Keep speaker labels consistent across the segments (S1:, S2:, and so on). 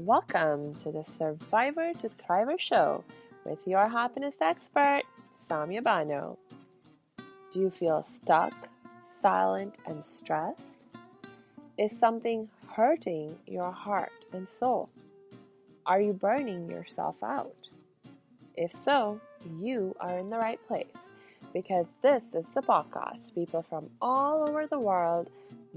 S1: Welcome to the Survivor to Thriver show with your happiness expert, Samia Bano. Do you feel stuck, silent, and stressed? Is something hurting your heart and soul? Are you burning yourself out? If so, you are in the right place because this is the podcast. People from all over the world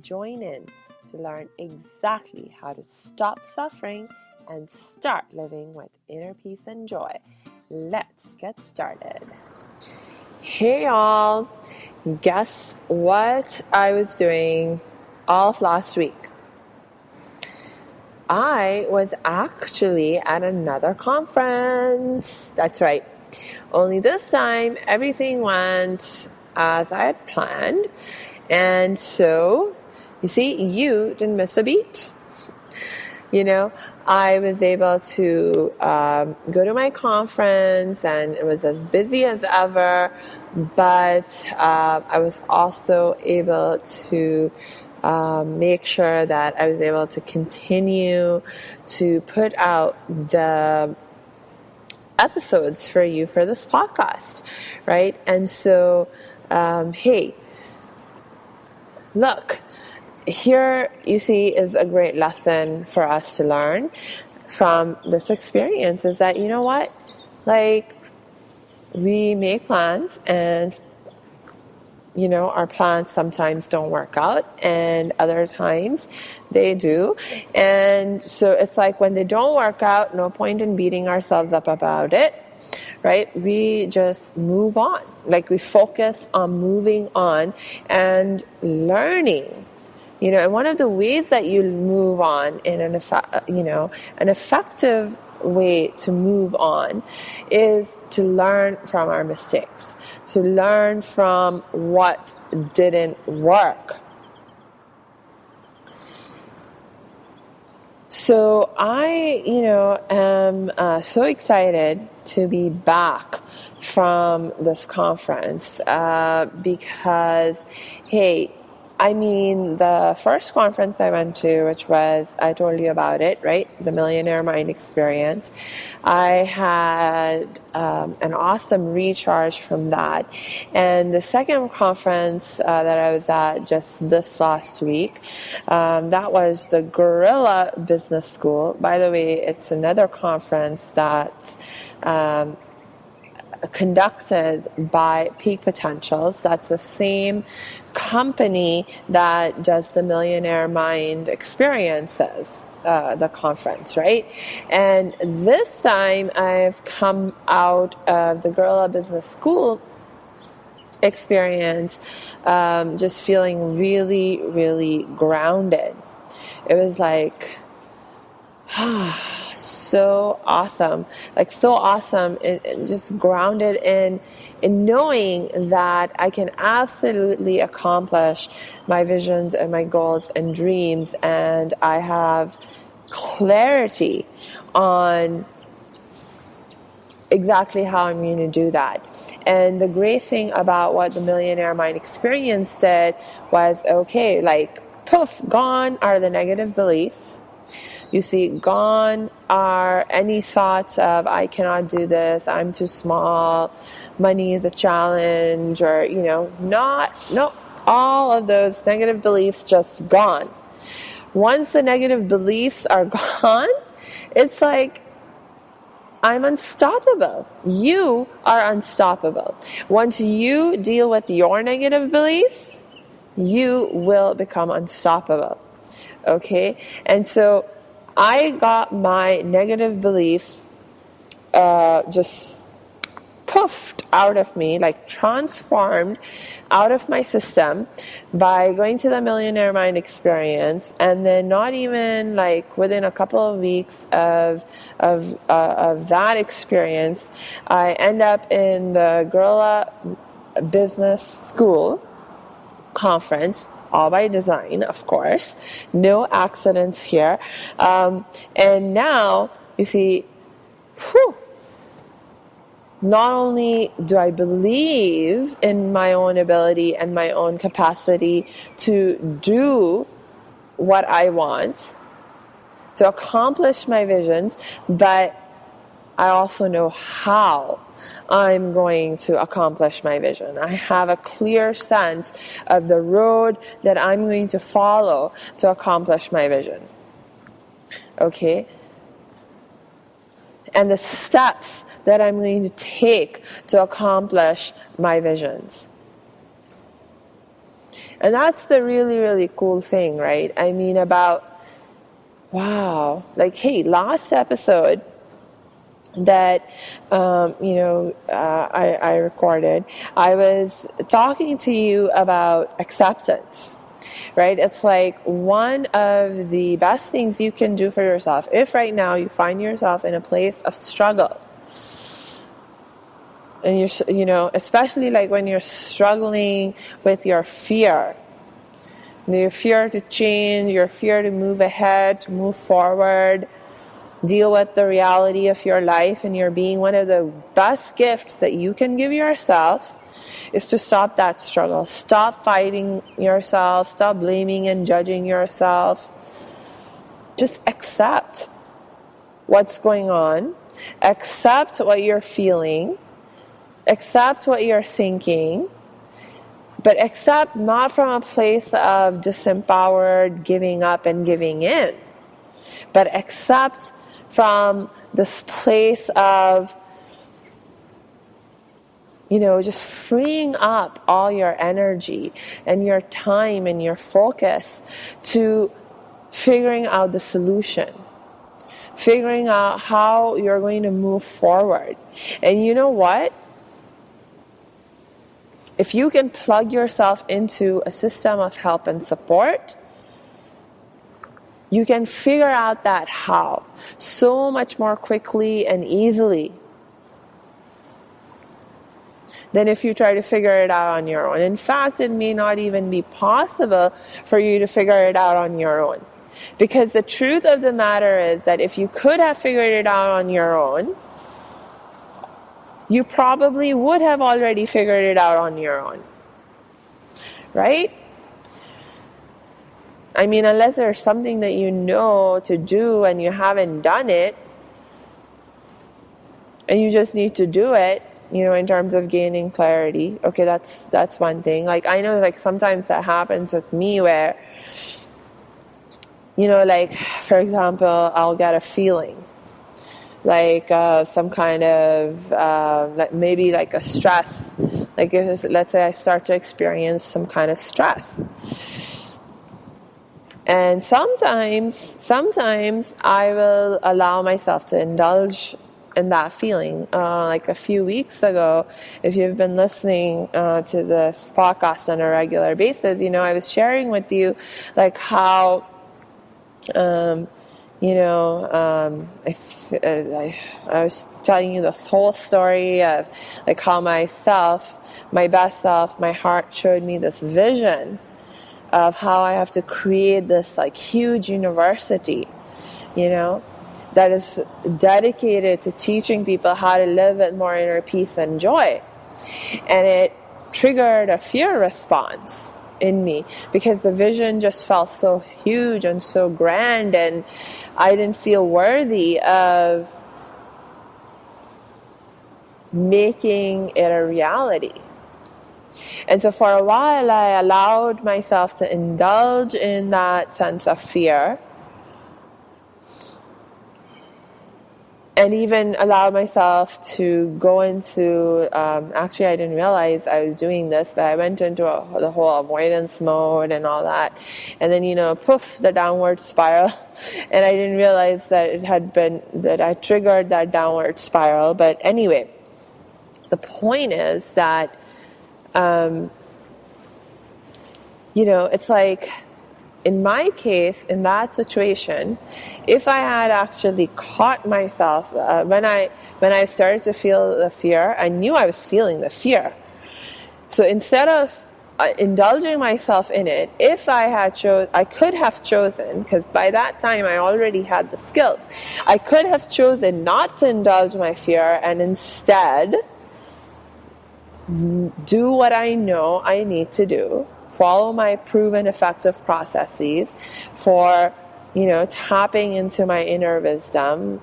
S1: join in to learn exactly how to stop suffering and start living with inner peace and joy. Let's get started. Hey y'all, guess what I was doing all of last week? I was actually at another conference. That's right. Only this time, everything went as I had planned. And so, you see, you didn't miss a beat. I was able to go to my conference, and it was as busy as ever. But I was also able to make sure that I was able to continue to put out the episodes for you for this podcast, right? And so, hey, look, here you see is a great lesson for us to learn from this experience is that, you know what, like we make plans and our plans sometimes don't work out and other times they do. And so it's like when they don't work out, no point in beating ourselves up about it, right? We just move on. Like we focus on moving on and learning. And one of the ways that you move on in an effective way to move on is to learn from our mistakes, to learn from what didn't work. So I, am so excited to be back from this conference because, hey, the first conference I went to, which was, I told you about it, right? The Millionaire Mind Experience. I had an awesome recharge from that. And the second conference that I was at just this last week, that was the Guerrilla Business School. By the way, it's another conference that's conducted by Peak Potentials. That's the same company that does the Millionaire Mind Experiences, the conference, right? And this time I've come out of the Guerrilla Business School experience just feeling really, really grounded. It was like, so awesome, and just grounded in knowing that I can absolutely accomplish my visions and my goals and dreams, and I have clarity on exactly how I'm going to do that. And the great thing about what the Millionaire Mind Experience did was, okay, like poof, gone are the negative beliefs. You see, gone are any thoughts of, I cannot do this, I'm too small, money is a challenge, or, all of those negative beliefs just gone. Once the negative beliefs are gone, it's like, I'm unstoppable. You are unstoppable. Once you deal with your negative beliefs, you will become unstoppable. Okay? And so, I got my negative beliefs just poofed out of me, like transformed out of my system by going to the Millionaire Mind Experience. And then not even like within a couple of weeks of that experience, I end up in the Guerrilla Business School conference, all by design, of course. No accidents here. And now, you see, not only do I believe in my own ability and my own capacity to do what I want, to accomplish my visions, but I also know how I'm going to accomplish my vision. I have a clear sense of the road that I'm going to follow to accomplish my vision. Okay? And the steps that I'm going to take to accomplish my visions. And that's the really, really cool thing, right? I mean, wow, like, hey, last episode that, I recorded, I was talking to you about acceptance, right? It's like one of the best things you can do for yourself. If right now you find yourself in a place of struggle, and especially like when you're struggling with your fear to change, your fear to move ahead, to move forward, deal with the reality of your life and your being, one of the best gifts that you can give yourself is to stop that struggle. Stop fighting yourself. Stop blaming and judging yourself. Just accept what's going on. Accept what you're feeling. Accept what you're thinking. But accept not from a place of disempowered giving up and giving in, but accept from this place of, just freeing up all your energy and your time and your focus to figuring out the solution, figuring out how you're going to move forward. And you know what? If you can plug yourself into a system of help and support, you can figure out that how so much more quickly and easily than if you try to figure it out on your own. In fact, it may not even be possible for you to figure it out on your own. Because the truth of the matter is that if you could have figured it out on your own, you probably would have already figured it out on your own. Right? I mean, unless there's something that you know to do and you haven't done it, and you just need to do it, in terms of gaining clarity. Okay, that's one thing. Like, I know, like, sometimes that happens with me where, like, for example, I'll get a feeling. Like some kind of, maybe like a stress. Like, let's say I start to experience some kind of stress. And sometimes I will allow myself to indulge in that feeling. Like a few weeks ago, if you've been listening to this podcast on a regular basis, I was sharing with you like how, I was telling you this whole story of like how my best self, my heart showed me this vision of how I have to create this like huge university, that is dedicated to teaching people how to live with more inner peace and joy. And it triggered a fear response in me because the vision just felt so huge and so grand, and I didn't feel worthy of making it a reality. And so for a while, I allowed myself to indulge in that sense of fear, and even allow myself to go into, actually I didn't realize I was doing this, but I went into the whole avoidance mode and all that. And then, poof, the downward spiral. And I didn't realize that that I triggered that downward spiral. But anyway, the point is that, it's like, in my case, in that situation, if I had actually caught myself, when I started to feel the fear, I knew I was feeling the fear. So instead of indulging myself in it, if I could have chosen, because by that time I already had the skills, I could have chosen not to indulge my fear and instead do what I know I need to do, follow my proven effective processes for tapping into my inner wisdom,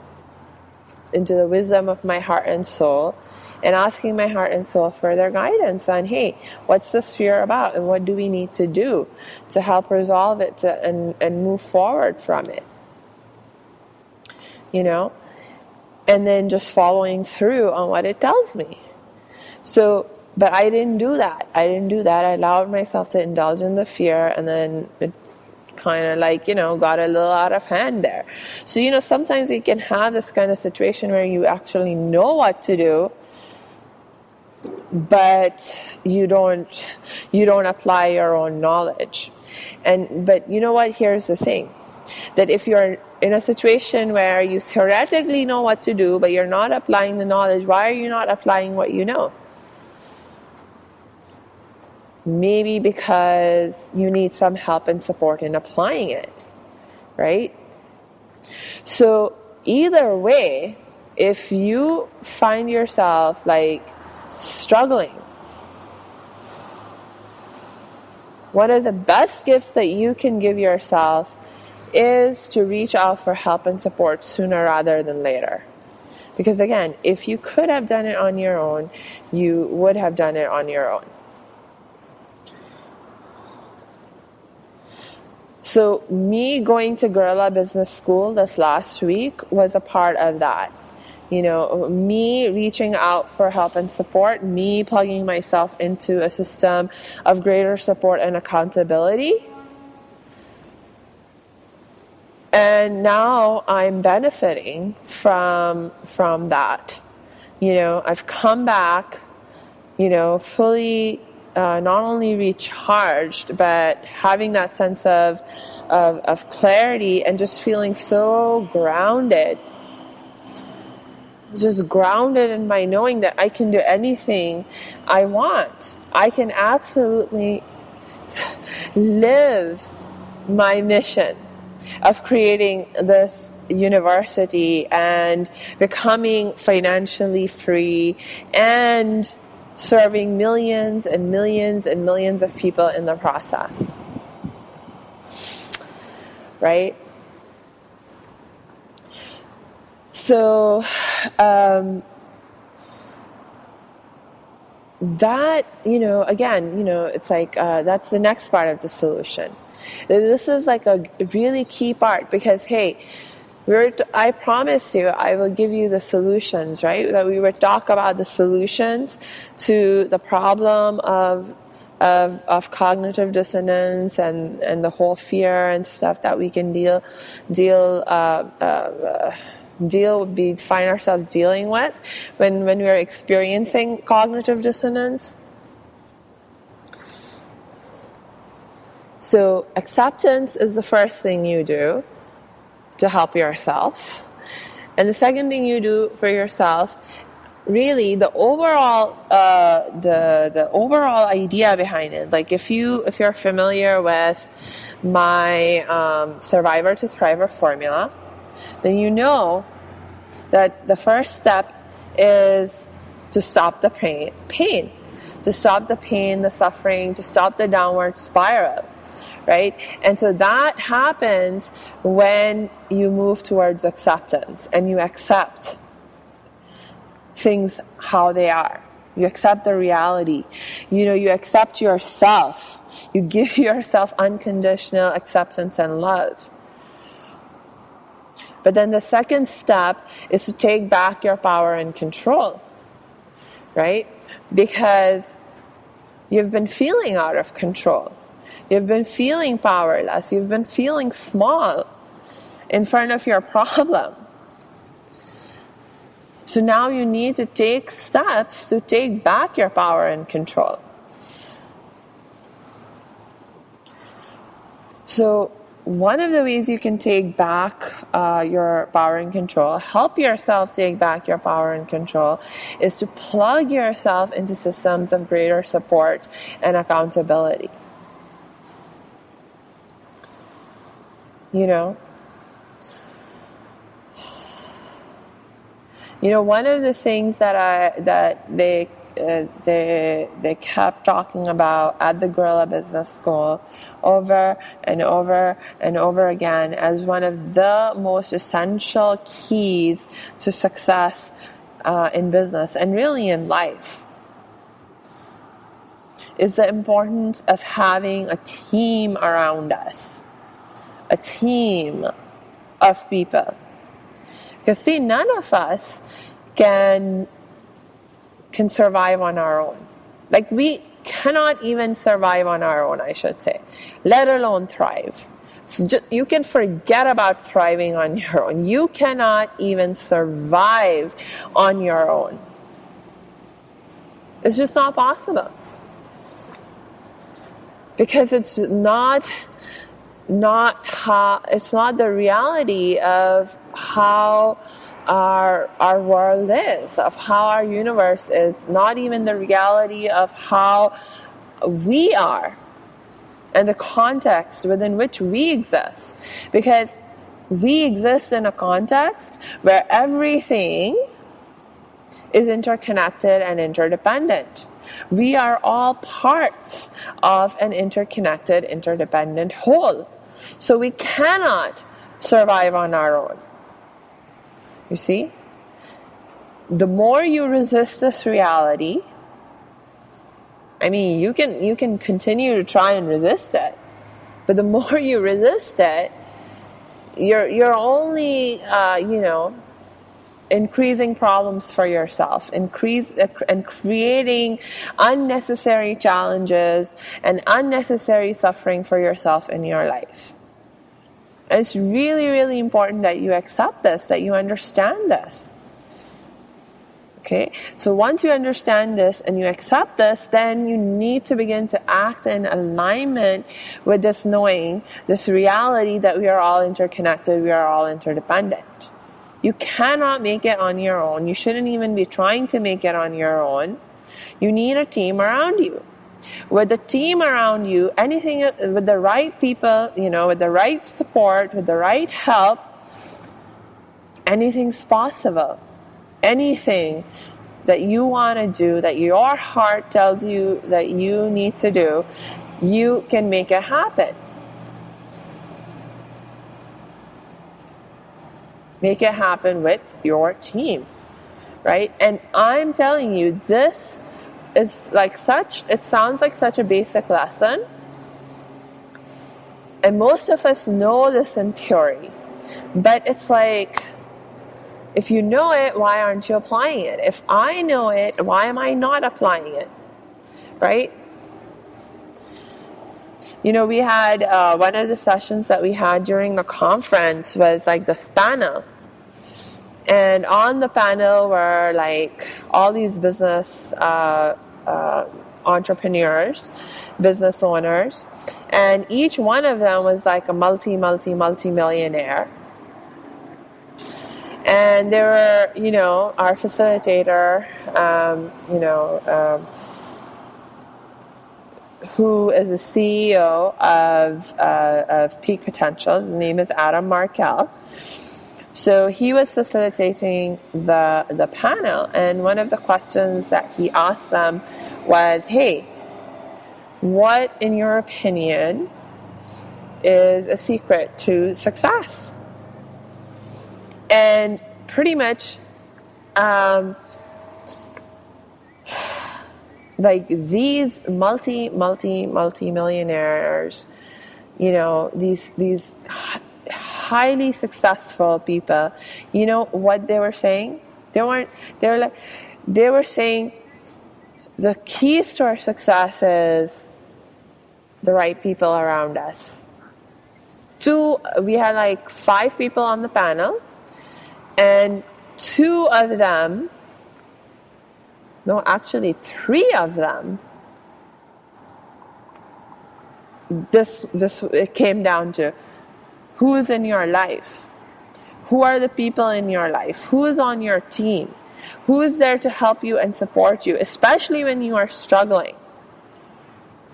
S1: into the wisdom of my heart and soul, and asking my heart and soul for their guidance on, hey, what's this fear about, and what do we need to do to help resolve it and move forward from it, and then just following through on what it tells me. So, but I didn't do that. I allowed myself to indulge in the fear, and then it kind of got a little out of hand there. So, sometimes you can have this kind of situation where you actually know what to do, but you don't apply your own knowledge. But you know what? Here's the thing, that if you're in a situation where you theoretically know what to do, but you're not applying the knowledge, why are you not applying what you know? Maybe because you need some help and support in applying it, right? So either way, if you find yourself struggling, one of the best gifts that you can give yourself is to reach out for help and support sooner rather than later. Because again, if you could have done it on your own, you would have done it on your own. So me going to Guerrilla Business School this last week was a part of that. Me reaching out for help and support, me plugging myself into a system of greater support and accountability. And now I'm benefiting from that. I've come back, fully not only recharged, but having that sense of clarity and just feeling so grounded. Just grounded in my knowing that I can do anything I want. I can absolutely live my mission of creating this university and becoming financially free and serving millions and millions and millions of people in the process. Right? So, that, again, it's that's the next part of the solution. This is a really key part because, hey, I promise you, I will give you the solutions, right? That we would talk about the solutions to the problem of cognitive dissonance and the whole fear and stuff that we can find ourselves dealing with when we're experiencing cognitive dissonance. So acceptance is the first thing you do to help yourself. And the second thing you do for yourself, really the overall the overall idea behind it. If you're familiar with my Survivor to Thriver formula, then you know that the first step is to stop the pain, to stop the pain, the suffering, to stop the downward spiral. Right? And so that happens when you move towards acceptance and you accept things how they are. You accept the reality. You accept yourself. You give yourself unconditional acceptance and love. But then the second step is to take back your power and control. Right? Because you've been feeling out of control. You've been feeling powerless. You've been feeling small in front of your problem. So now you need to take steps to take back your power and control. So one of the ways you can take back your power and control, help yourself take back your power and control, is to plug yourself into systems of greater support and accountability. One of the things that they they kept talking about at the Gorilla Business School over and over and over again as one of the most essential keys to success in business and really in life, is the importance of having a team around us, a team of people. Because see, none of us can survive on our own. Like, we cannot even survive on our own, I should say, let alone thrive. You can forget about thriving on your own. You cannot even survive on your own. It's just not possible. Because it's not the reality of how our world is, of how our universe is, not even the reality of how we are and the context within which we exist. Because we exist in a context where everything is interconnected and interdependent. We are all parts of an interconnected, interdependent whole. So we cannot survive on our own. You see? The more you resist this reality, I mean, you can continue to try and resist it, but the more you resist it, you're only increasing problems for yourself, and creating unnecessary challenges and unnecessary suffering for yourself in your life. And it's really, really important that you accept this, that you understand this. Okay? So once you understand this and you accept this, then you need to begin to act in alignment with this knowing, this reality that we are all interconnected, we are all interdependent. You cannot make it on your own. You shouldn't even be trying to make it on your own. You need a team around you. With the team around you, anything with the right people, with the right support, with the right help, anything's possible. Anything that you want to do, that your heart tells you that you need to do, you can make it happen. Make it happen with your team, right? And I'm telling you, this is it sounds like such a basic lesson. And most of us know this in theory. But it's like, if you know it, why aren't you applying it? If I know it, why am I not applying it? Right? We had one of the sessions that we had during the conference was like this panel. And on the panel were like all these business entrepreneurs, business owners, and each one of them was like a multi-millionaire. And they were, our facilitator, who is the CEO of Peak Potential. His name is Adam Markell. So he was facilitating the panel, and one of the questions that he asked them was, hey, what, in your opinion, is a secret to success? And pretty much, like these multi-millionaires, these highly successful people, what they were saying? They were saying the keys to our success is the right people around us. We had like 5 people on the panel, and 3 of them, it came down to who is in your life, who are the people in your life, who is on your team, who is there to help you and support you, especially when you are struggling.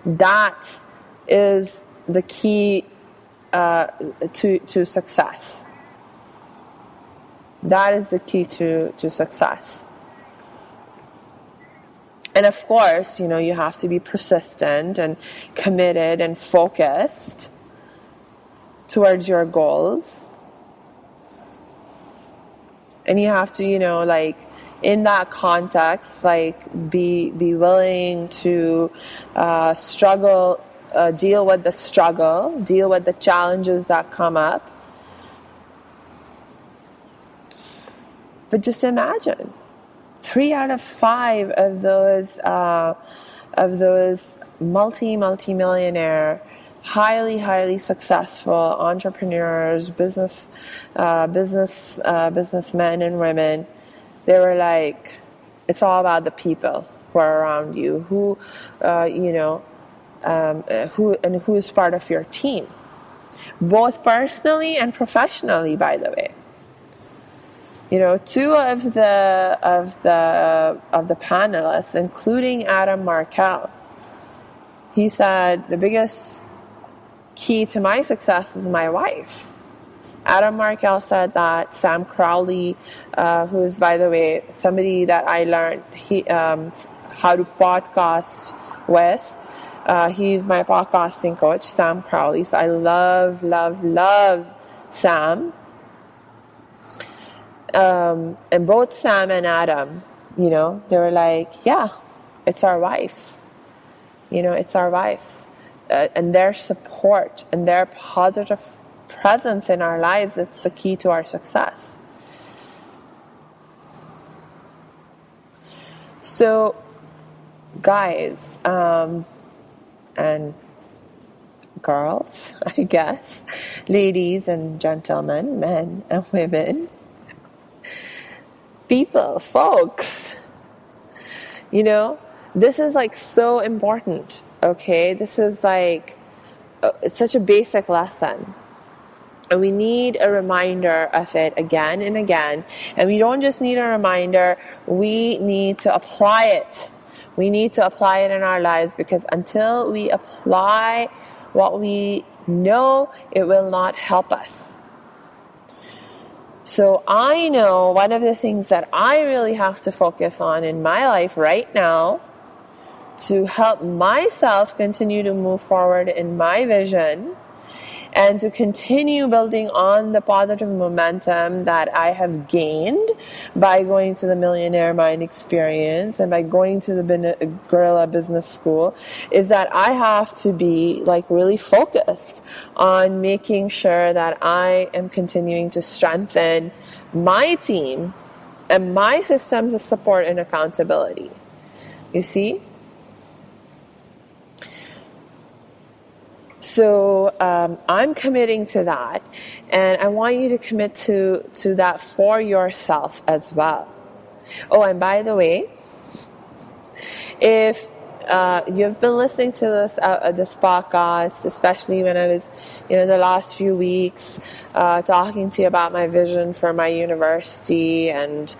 S1: That is the key to success. That is the key to success. And of course, you have to be persistent and committed and focused towards your goals. And you have to, in that context, be willing to struggle, deal with the struggle, deal with the challenges that come up. But just imagine, 3 out of 5 of those multi-millionaire, highly successful entrepreneurs, businessmen and women, they were like, it's all about the people who are around you, who's part of your team, both personally and professionally, by the way. 2 of the panelists, including Adam Markel, he said the biggest key to my success is my wife. Adam Markel said that. Sam Crowley, who is, by the way, somebody that I learned how to podcast with. He's my podcasting coach, Sam Crowley. So I love Sam. And both Sam and Adam, they were like, yeah, it's our wife. It's our wife. And their support and their positive presence in our lives, it's the key to our success. So, guys, and girls, I guess, ladies and gentlemen, men and women, people, folks, this is so important, okay? This is it's such a basic lesson. And we need a reminder of it again and again. And we don't just need a reminder, we need to apply it. We need to apply it in our lives, because until we apply what we know, it will not help us. So I know one of the things that I really have to focus on in my life right now to help myself continue to move forward in my vision and to continue building on the positive momentum that I have gained by going to the Millionaire Mind Experience and by going to the Guerrilla Business School, is that I have to be really focused on making sure that I am continuing to strengthen my team and my systems of support and accountability. You see? So I'm committing to that, and I want you to commit to that for yourself as well. Oh, and by the way, if you've been listening to this podcast, especially when I was, the last few weeks, talking to you about my vision for my university, and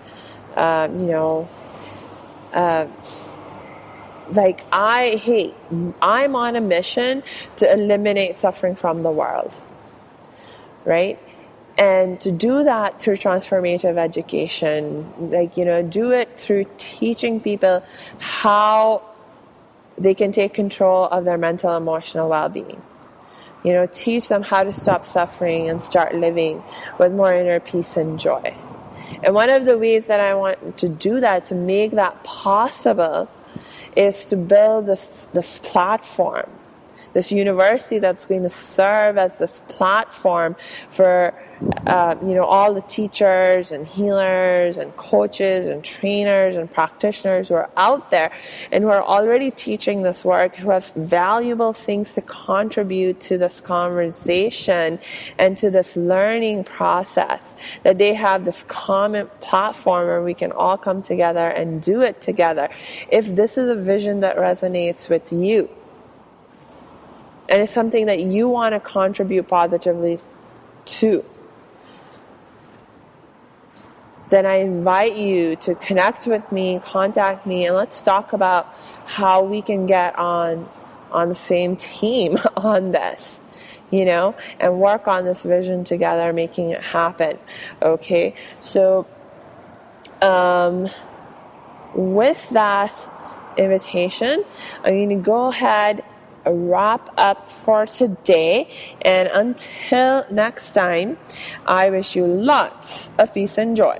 S1: I'm on a mission to eliminate suffering from the world, right? And to do that through transformative education, do it through teaching people how they can take control of their mental, emotional well-being. Teach them how to stop suffering and start living with more inner peace and joy. And one of the ways that I want to do that, to make that possible, is to build this platform, this university that's going to serve as this platform for all the teachers and healers and coaches and trainers and practitioners who are out there and who are already teaching this work, who have valuable things to contribute to this conversation and to this learning process, that they have this common platform where we can all come together and do it together. If this is a vision that resonates with you, and it's something that you want to contribute positively to, then I invite you to connect with me, contact me, and let's talk about how we can get on the same team on this, and work on this vision together, making it happen. Okay, so with that, invitation, I'm going to go ahead wrap up for today, and until next time, I wish you lots of peace and joy.